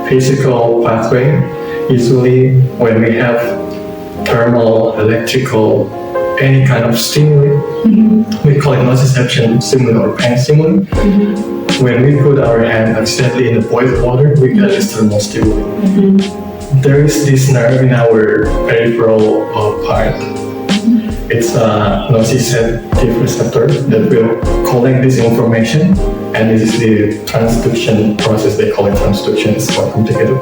physical pathway. Usually when we have thermal, electrical, any kind of stimuli, we call it nociception stimuli or pain stimuli. When we put our hand accidentally in the boiled water, we get this thermal stimuli. There is this nerve in our peripheral part. It's a nociceptive receptor that will collect this information, and this is the transduction process. They call it transduction. It's quite complicated.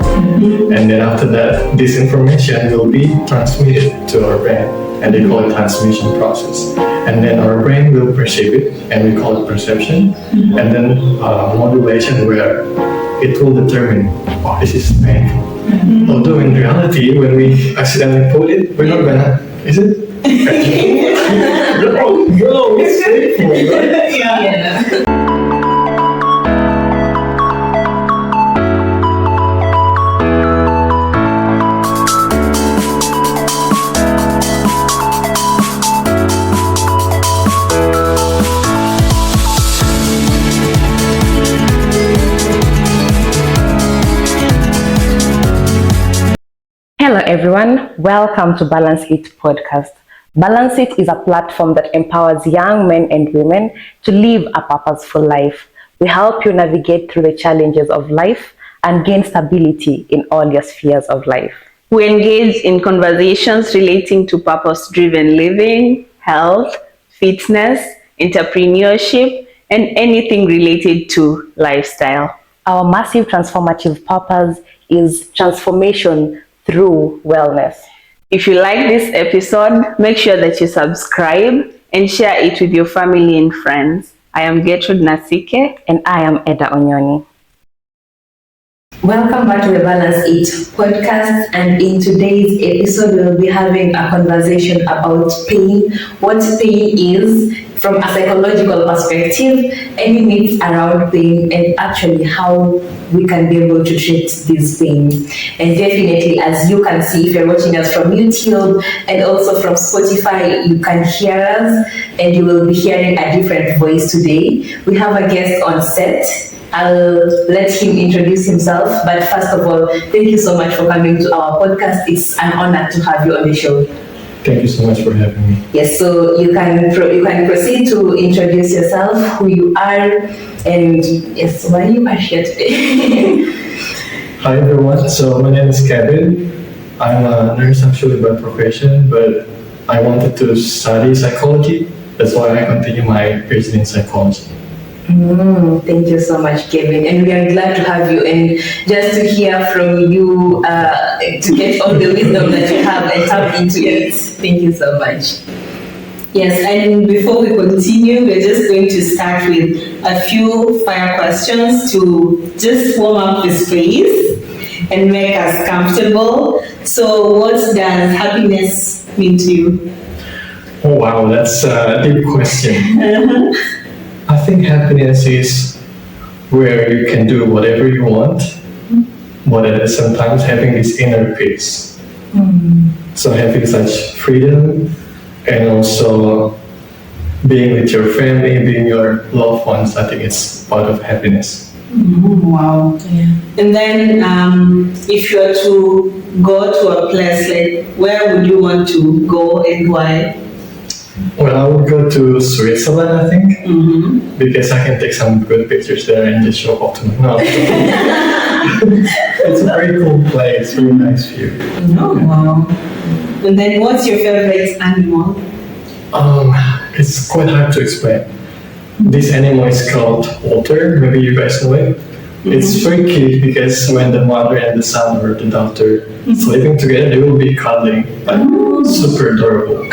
And then after that, this information will be transmitted to our brain, and they call it transmission process. And then our brain will perceive it, and we call it perception. And then modulation, where it will determine, oh, this is painful. Although in reality, when we accidentally put it, we're not gonna, is it? No, it's painful, right? Yeah. Hello everyone, welcome to Balance It podcast. Balance It is a platform that empowers young men and women to live a purposeful life. We help you navigate through the challenges of life and gain stability in all your spheres of life. We engage in conversations relating to purpose-driven living, health, fitness, entrepreneurship, and anything related to lifestyle. Our massive transformative purpose is transformation through wellness. If you like this episode, make sure that you subscribe and share it with your family and friends. I am Gertrude Nasike. And I am Eda Onyoni. Welcome back to the Balance It podcast, and in today's episode we'll be having a conversation about pain, what pain is from a psychological perspective, any myths around pain, and actually how we can be able to treat this pain. And definitely, as you can see, if you're watching us from YouTube and also from Spotify, you can hear us and you will be hearing a different voice today. We have a guest on set. I'll let him introduce himself, but first of all, thank you so much for coming to our podcast. It's an honor to have you on the show. Thank you so much for having me. Yes, so you can proceed to introduce yourself, who you are, and yes, why you are here today. Hi everyone, so my name is Kevin. I'm a nurse actually by profession, but I wanted to study psychology. That's why I continue my PhD in psychology. Thank you so much, Kevin, and we are glad to have you and just to hear from you, to get all the wisdom that you have and tap into it. Thank you so much. Yes, and before we continue, we're just going to start with a few fire questions to just warm up the space and make us comfortable. So what does happiness mean to you? Oh wow, that's a deep question. I think happiness is where you can do whatever you want, but at the same time having this inner peace. So having such freedom, and also being with your family, being your loved ones, I think it's part of happiness. Wow. Yeah. And then if you were to go to a place, like where would you want to go and why? Well, I would go to Switzerland, I think, because I can take some good pictures there and just show off to my mom. It's a very cool place, very nice view. Oh, wow. And then what's your favorite animal? It's quite hard to explain. This animal is called otter, maybe you guys know it. It's very cute because when the mother and the son or the daughter sleeping together, they will be cuddling, like super adorable.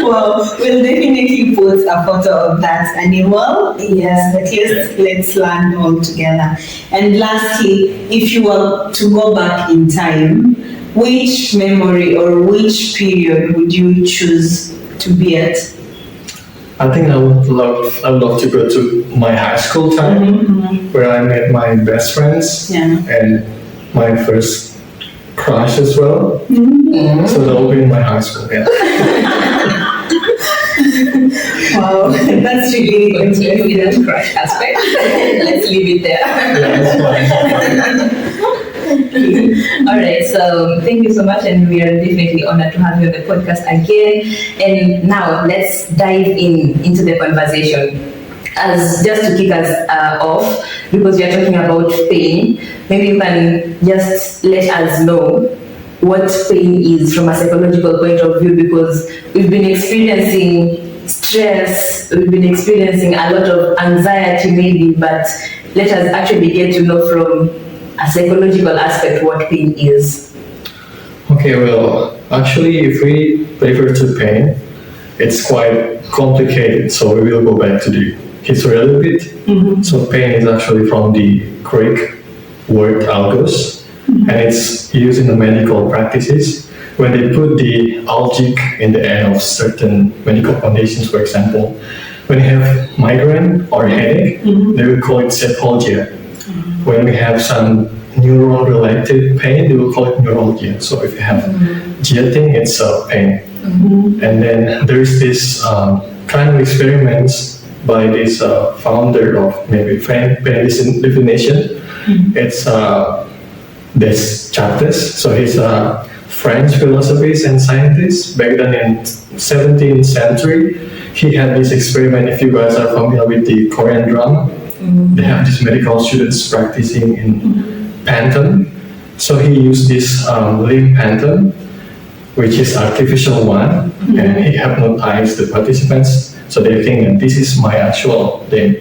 Well, we'll definitely put a photo of that animal. Yes, at least let's learn all together. And lastly, if you were to go back in time, which memory or which period would you choose to be at? I think I would love to go to my high school time, where I met my best friends and my first crush as well. So that will be in my high school. Yeah. Wow, that's really Continue with interesting. that crush aspect. Let's leave it there. All right, so thank you so much, and we are definitely honored to have you on the podcast again. And now let's dive into the conversation. As just to kick us off, because we are talking about pain, maybe you can just let us know what pain is from a psychological point of view, because we've been experiencing stress, we've been experiencing a lot of anxiety maybe, but let us actually get to know from a psychological aspect what pain is. Okay, well, actually, if we refer to pain, it's quite complicated, so we will go back to the history a little bit. So pain is actually from the Greek word algos, and it's used in the medical practices when they put the algic in the end of certain medical conditions. For example, when you have migraine or headache, they will call it sepalgia. When we have some neuron-related pain, they will call it neuralgia. So if you have GIA, it's pain. And then there is this kind of experiments by this founder of maybe Efrain pain definition. It's Descartes. So he's a French philosopher and scientist. Back then in 17th century, he had this experiment. If you guys are familiar with the Korean drama, they have these medical students practicing in pantomime. So he used this limb pantomime, which is artificial one, and he hypnotized the participants, so they think that this is my actual limb,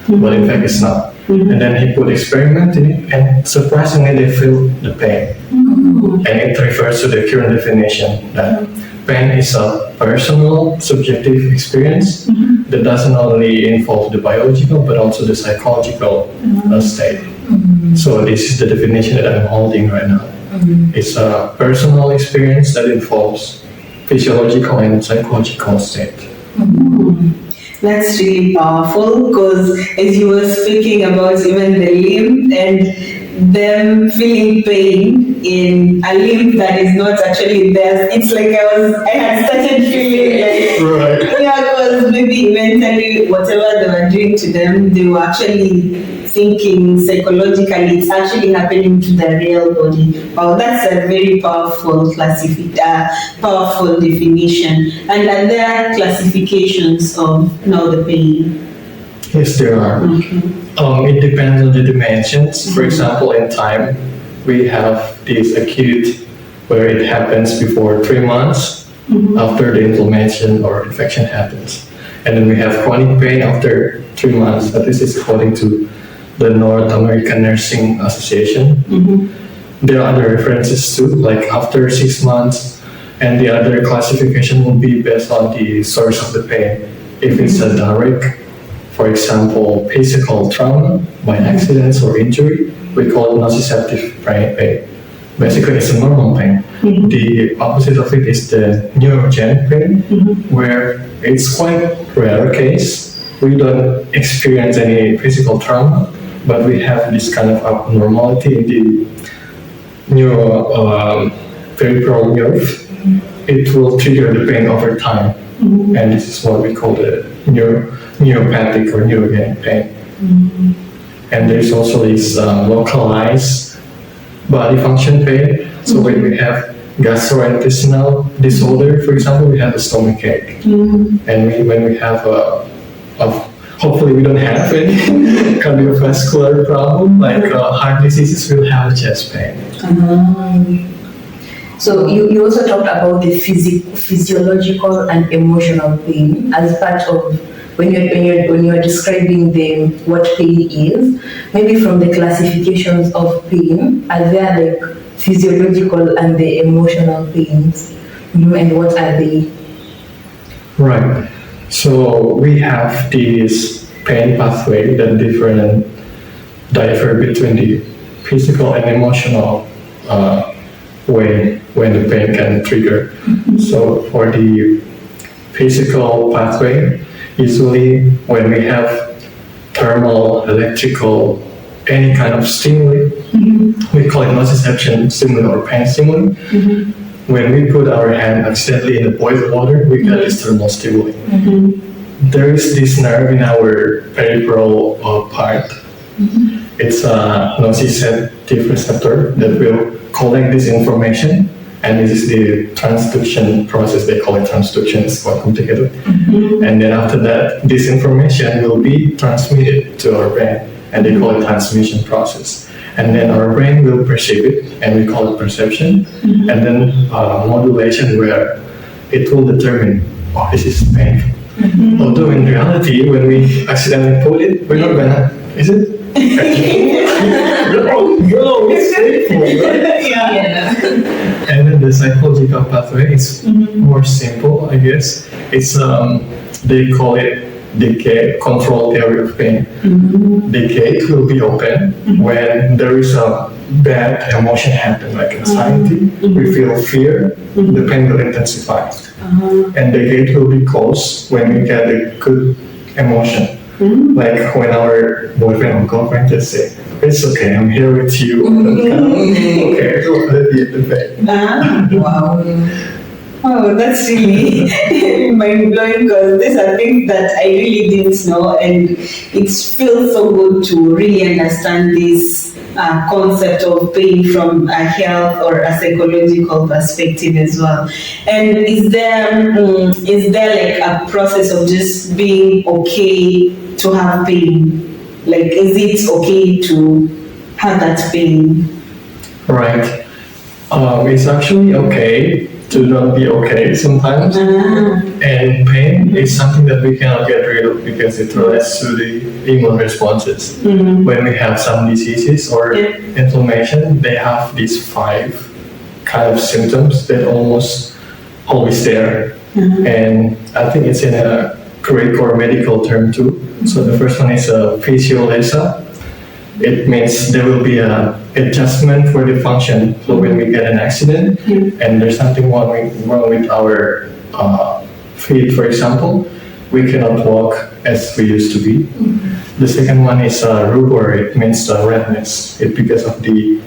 but in fact it's not. And then he put experiment in it, and surprisingly they feel the pain. And it refers to the current definition that pain is a personal, subjective experience that doesn't only involve the biological but also the psychological state. So this is the definition that I'm holding right now. It's a personal experience that involves physiological and psychological state. That's really powerful, because as you were speaking about even the limb and them feeling pain in a limb that is not actually theirs, it's like I had started feeling like, Right. yeah, because maybe mentally whatever they were doing to them, they were actually thinking psychologically it's actually happening to the real body. Wow, that's a very powerful powerful definition. And are there classifications of the pain? Yes, there are. It depends on the dimensions. For example, in time, we have this acute where it happens before 3 months after the inflammation or infection happens. And then we have chronic pain after 3 months, but this is according to the North American Nursing Association. There are other references too, like after 6 months, and the other classification will be based on the source of the pain. If it's a direct, for example, physical trauma by accidents or injury, we call it nociceptive pain. Basically, it's a normal pain. The opposite of it is the neurogenic pain, where it's quite rare case. We don't experience any physical trauma, but we have this kind of abnormality in the peripheral nerve. It will trigger the pain over time, and this is what we call the neuropathic or neurogenic pain. And there's also this localized body function pain. So when we have gastrointestinal disorder, for example, we have a stomach ache, and when we have hopefully we don't have any cardiovascular problem like heart diseases, we'll have chest pain. So you also talked about the physiological and emotional pain as part of when you're describing what pain is. Maybe from the classifications of pain, are there like physiological and the emotional pains, and what are they? Right. So we have this pain pathway that differ between the physical and emotional way when the pain can trigger. So for the physical pathway, usually when we have thermal, electrical, any kind of stimuli, we call it nociception stimuli or pain stimuli. when we put our hand accidentally in the boiled water, we get this thermal stimuli. There is this nerve in our peripheral part. It's a nociceptive receptor that will collect this information, and this is the transduction process. They call it transduction. It's quite complicated. And then after that, this information will be transmitted to our brain, and they call it transmission process. And then our brain will perceive it, and we call it perception. And then modulation, where it will determine, oh, this is painful. Although in reality, when we accidentally put it, we're not gonna, is it? No, it's painful, right? Yeah. And then the psychological pathway is more simple, I guess. It's they call it the gate control theory of pain. The gate will be open when there is a bad emotion happen, like anxiety. We feel fear, the pain will intensify. And the gate will be closed when we get a good emotion. Like when our boyfriend or girlfriend just say, "It's okay, I'm here with you." Okay, so let me the pain. Wow. Oh, that's really mind-blowing, because these are things that I really didn't know, and it feels so good to really understand this concept of pain from a health or a psychological perspective as well. And is there like a process of just being okay to have pain? Like, is it okay to have that pain? Right. It's actually okay to not be okay sometimes. And pain is something that we cannot get rid of because it relates to the immune responses. When we have some diseases or inflammation, they have these 5 kind of symptoms that almost always there. And I think it's in a Greek or medical term too. So the first one is physiolesa. It means there will be an adjustment for the function. So when we get an accident and there's something wrong with our feet, for example, we cannot walk as we used to be. The second one is rubor. It means redness. It's because of the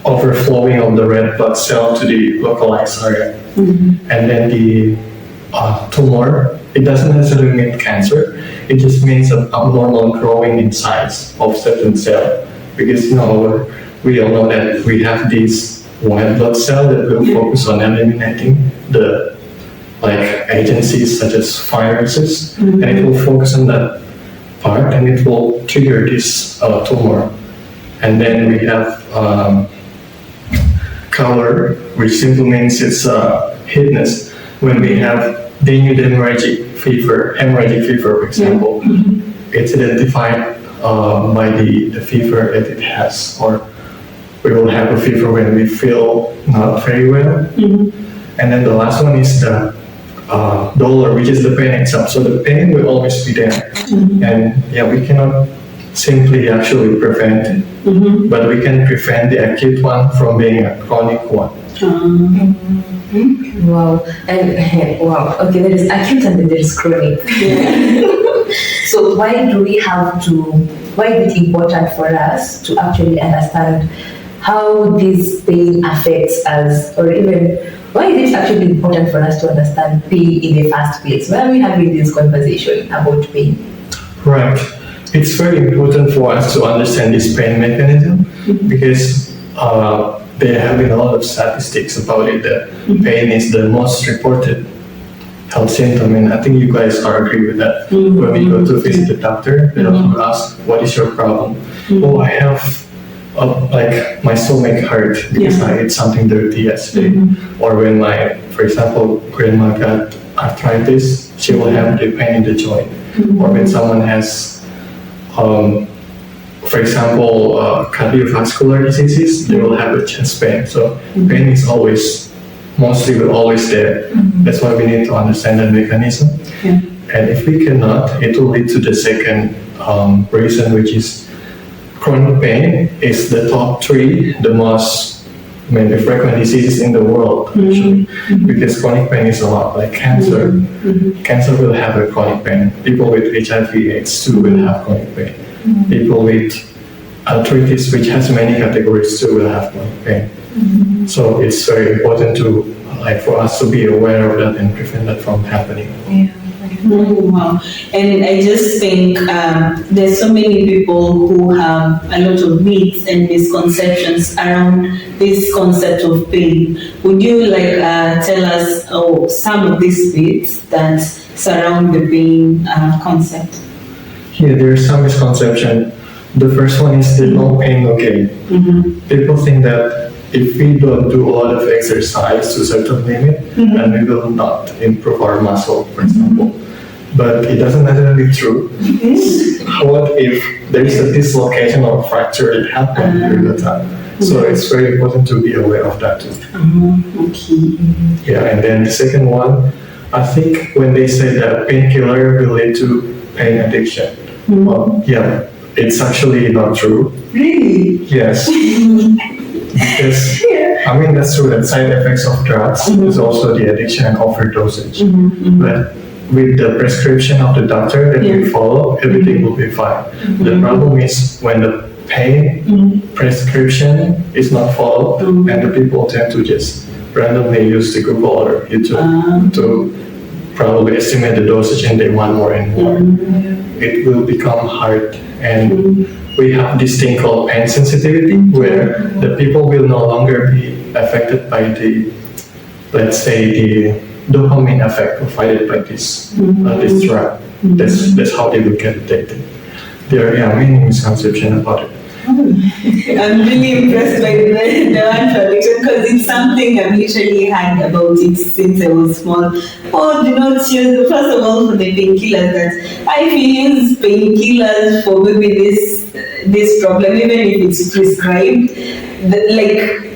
overflowing of the red blood cell to the localized area. And then the tumor, it doesn't necessarily mean cancer. It just means an abnormal growing in size of certain cell. Because we all know that we have these white blood cell that will focus on eliminating the agencies such as viruses, and it will focus on that part, and it will trigger this tumor. And then we have color, which simply means it's heatness. When we have dengue hemorrhagic fever, for example, it's identified by the fever that it has, or we will have a fever when we feel not very well. And then the last one is the dolor, which is the pain itself. So the pain will always be there. And we cannot simply actually prevent it, but we can prevent the acute one from being a chronic one. Wow. And wow. Okay, there is acute and then there is chronic. So why is it important for us to actually understand how this pain affects us, or even why is it actually important for us to understand pain in the first place? Why are we having this conversation about pain? Right. It's very important for us to understand this pain mechanism because there have been a lot of statistics about it that pain is the most reported health symptom, and I think you guys are agree with that. When we go to visit the doctor, they will ask, "What is your problem?" "Oh, I have my stomach hurt because I ate something dirty yesterday." Or when for example, grandma got arthritis, she will have the pain in the joint. Or when someone has, for example, cardiovascular diseases, they will have a chest pain. So pain is will always there. That's why we need to understand that mechanism. And if we cannot, it will lead to the second reason, which is chronic pain is the top 3, the most maybe frequent diseases in the world, actually. Because chronic pain is a lot, like cancer. Cancer will have a chronic pain. People with HIV/AIDS too will have chronic pain. People with arthritis, which has many categories too, will have chronic pain. So it's very important to like for us to be aware of that and prevent that from happening. Oh, wow. And I just think there's so many people who have a lot of myths and misconceptions around this concept of pain. Would you tell us some of these myths that surround the pain concept? Yeah, there's some misconception. The first one is that no pain, no gain. People think that if we don't do a lot of exercise to a certain limit, then we will not improve our muscle, for example. But it doesn't necessarily true. What if there is a dislocation or fracture that happened during the time? So it's very important to be aware of that too. Okay. Yeah, and then the second one, I think when they say that painkiller will lead to pain addiction, well, yeah, it's actually not true. Really? Yes. Because, I mean, that's true that side effects of drugs is also the addiction and overdosage. But with the prescription of the doctor that we follow, everything will be fine. The problem is when the pain prescription is not followed and the people tend to just randomly use the Google or YouTube to probably estimate the dosage and they want more and more. It will become hard, and we have this thing called pain sensitivity where the people will no longer be affected by the, let's say, the dopamine effect provided by this drug. That's how they will get addicted. There are many misconceptions about it. I'm really impressed by the one for addiction because it's something I've literally heard about it since I was small. Oh, do not use, first of all, for the painkillers, that if you use painkillers for maybe this problem, even if it's prescribed,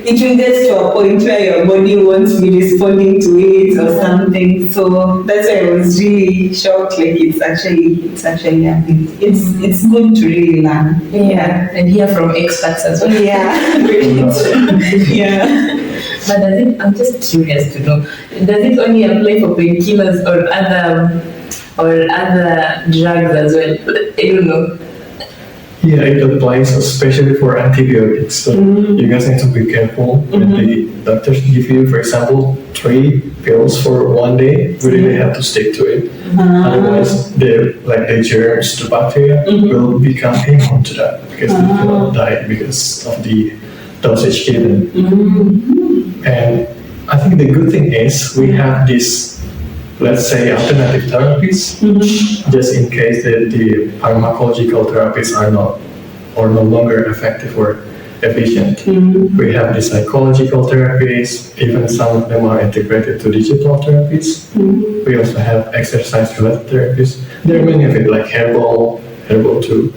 it will get to a point where your body won't be responding to it or something. So that's why I was really shocked. It's actually a thing. It's good to really learn. Yeah, and hear from experts as well. Yeah, yeah. But I'm just curious to know, does it only apply for painkillers or other drugs as well? I don't know. Yeah, it applies especially for antibiotics. So you guys need to be careful when the doctors give you, for example, 3 pills for one day. You really have to stick to it. Otherwise, the germs, the bacteria will become immune to that because they will die because of the dosage given. And I think the good thing is we have this, let's say, alternative therapies, just in case that the pharmacological therapies are not or no longer effective or efficient. We have the psychological therapies, even some of them are integrated to digital therapies. We also have exercise-related therapies. There are many of it, like herbal too.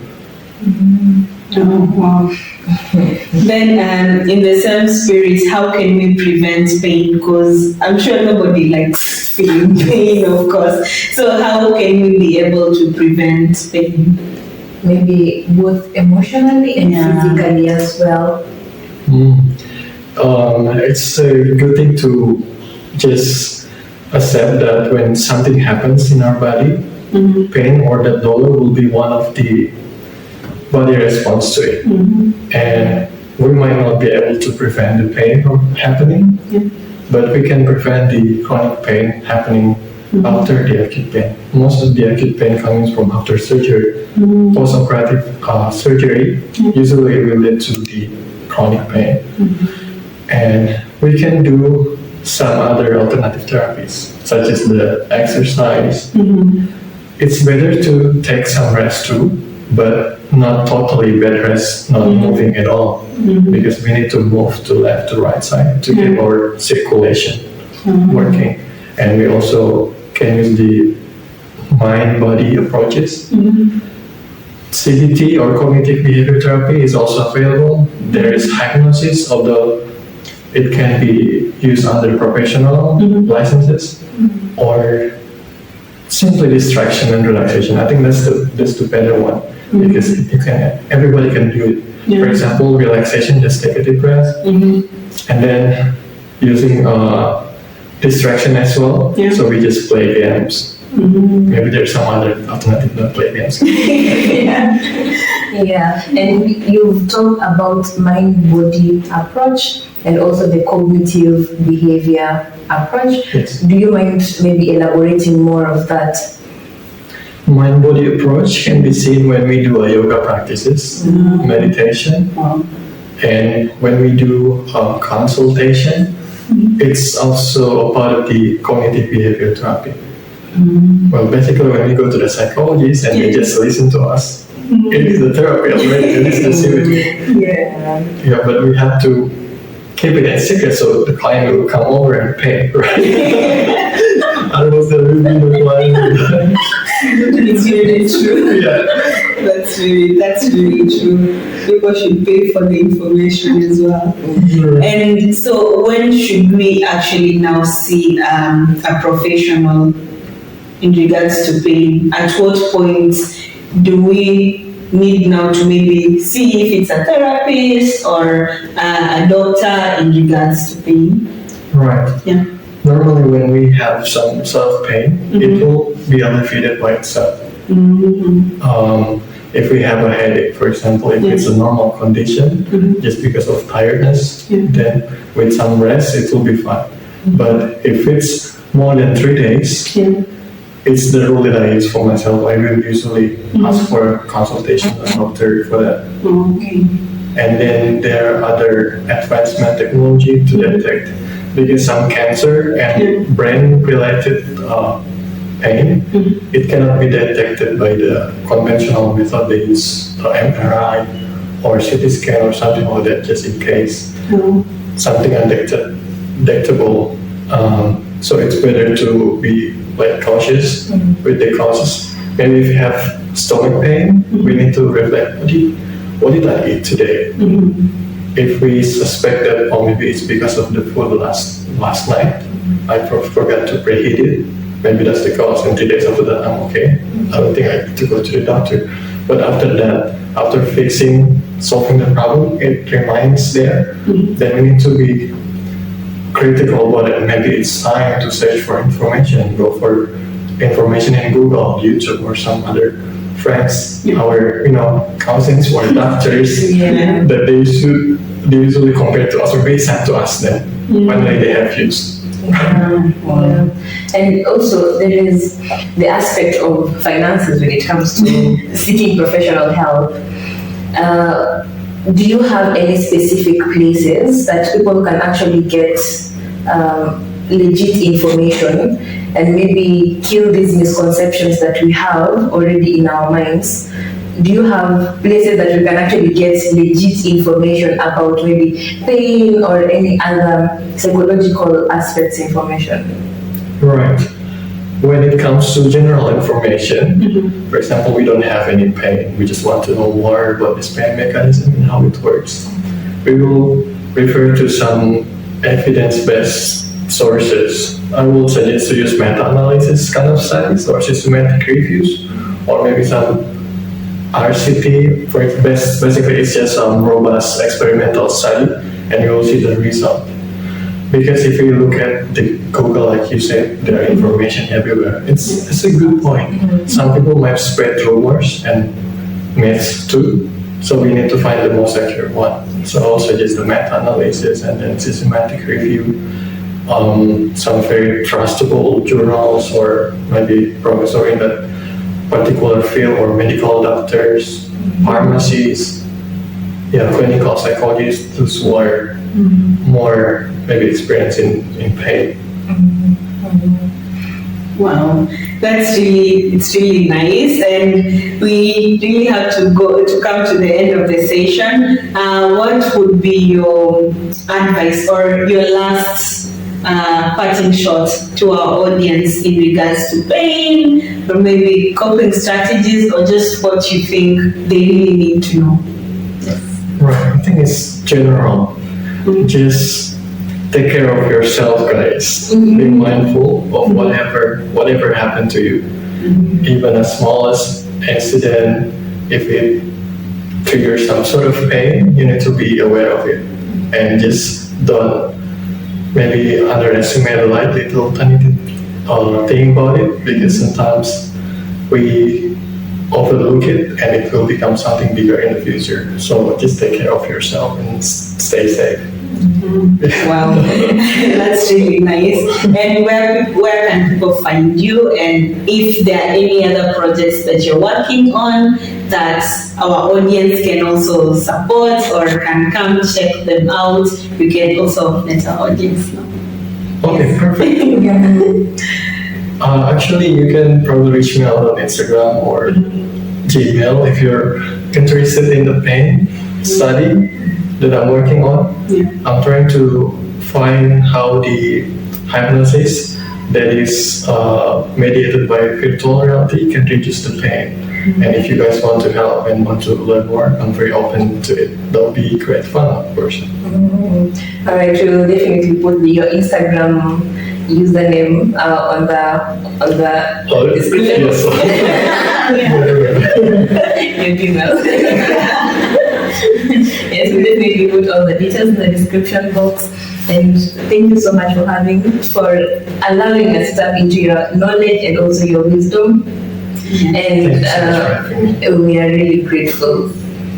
Oh, wow. Then, in the same spirit, how can we prevent pain? Because I'm sure nobody likes feeling pain, of course. So, how can we be able to prevent pain? Maybe both emotionally and physically as well. It's a good thing to just accept that when something happens in our body, pain or the dolor will be one of the body response to it. And we might not be able to prevent the pain from happening, but we can prevent the chronic pain happening after the acute pain. Most of the acute pain comes from after surgery. Post-operative surgery usually will lead to the chronic pain. And we can do some other alternative therapies, such as the exercise. It's better to take some rest too, but not totally bed rest, not moving at all, because we need to move to left to right side to get our circulation working. And we also can use the mind-body approaches. CBT or cognitive behavior therapy is also available. There is hypnosis, although it can be used under professional licenses, or simply distraction and relaxation. I think that's the better one because everybody can do it. For example, relaxation, just take a deep breath, and then using distraction as well. So we just play games. Maybe there's some other alternative than play games. Yeah, and you've talked about mind-body approach. and also the cognitive behavior approach. Yes. Do you mind maybe elaborating more of that? Mind-body approach can be seen when we do a yoga practices, meditation, and when we do consultation. It's also a part of the cognitive behavior therapy. Well, basically, when we go to the psychologist and they just listen to us, it is a therapy already. It is the same. Yeah, but we have to keep it a secret so the client will come over and pay, right? Otherwise, there will be no client. It's really true. Yeah. That's really true. People should pay for the information as well. And so, when should we actually now see a professional in regards to pain? At what point do we need now to maybe see if it's a therapist or a doctor in regards to pain? Right. Yeah. Normally, when we have some sort of pain, it will be alleviated by itself. If we have a headache, for example, if it's a normal condition, just because of tiredness, then with some rest, it will be fine. But if it's more than 3 days, it's the rule that I use for myself. I will usually ask for a consultation with a doctor for that. And then there are other advancement technology to detect, because some cancer and brain-related pain, it cannot be detected by the conventional method. They use MRI or CT scan or something like that, just in case something undetectable. So it's better to be cautious with the causes. Maybe if you have stomach pain, we need to reflect, what did I eat today? If we suspect that, or maybe it's because of the food last night, I forgot to preheat it. Maybe that's the cause, and 3 days after that, I'm okay. I don't think I need to go to the doctor. But after that, after solving the problem, it remains there. Then we need to be critical about it. Maybe it's time to search for information. Go for information in Google, YouTube, or some other friends, our cousins or doctors that they usually compare to us, or they send to us. Then finally they have used. And also there is the aspect of finances when it comes to seeking professional help. Do you have any specific places that people can actually get legit information and maybe kill these misconceptions that we have already in our minds? Do you have places that you can actually get legit information about maybe pain or any other psychological aspects information? Right. When it comes to general information, for example, we don't have any pain. We just want to know more about this pain mechanism and how it works. We will refer to some evidence-based sources. I will suggest to use meta-analysis kind of studies or systematic reviews, or maybe some RCT. Basically, it's just some robust experimental study, and you will see the result. Because if you look at the Google, like you said, there are information everywhere. It's a good point. Some people might spread rumors and myths too, so we need to find the most accurate one. So also just the meta-analysis and then systematic review, some very trustable journals or maybe professor in that particular field, or medical doctors, pharmacies, clinical psychologists, those who are more maybe experienced in pain. Wow, it's really nice, and we really have to come to the end of the session. What would be your advice or your last parting shot to our audience in regards to pain, or maybe coping strategies, or just what you think they really need to know? Right, I think it's general. Just take care of yourself, guys. Be mindful of whatever happened to you. Even the smallest incident, if it triggers some sort of pain, you need to be aware of it. And just don't maybe underestimate a little tiny thing about it, because sometimes we overlook it and it will become something bigger in the future. So just take care of yourself and stay safe. Wow, that's really nice. And where can people find you? And if there are any other projects that you're working on that our audience can also support or can come check them out, you can also let our audience know. Okay, perfect. Actually, you can probably reach me out on Instagram or Gmail if you're interested in the pain study that I'm working on. Yeah. I'm trying to find how the hypnosis that is mediated by virtual reality can reduce the pain. And if you guys want to help and want to learn more, I'm very open to it. That would be great fun, of course. All right, we'll definitely put your Instagram username on the Oh, description. Yes. Your Gmail. Yes, we'll definitely put all the details in the description box. And thank you so much for allowing us to tap into your knowledge and also your wisdom. And Thanks so much for having me. we are really grateful.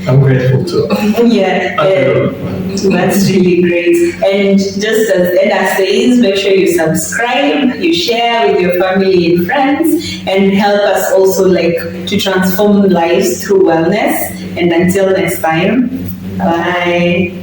I'm grateful too. Yeah, that's really great. And just as Eda says, make sure you subscribe, you share with your family and friends, and help us also to transform lives through wellness. And until next time, bye.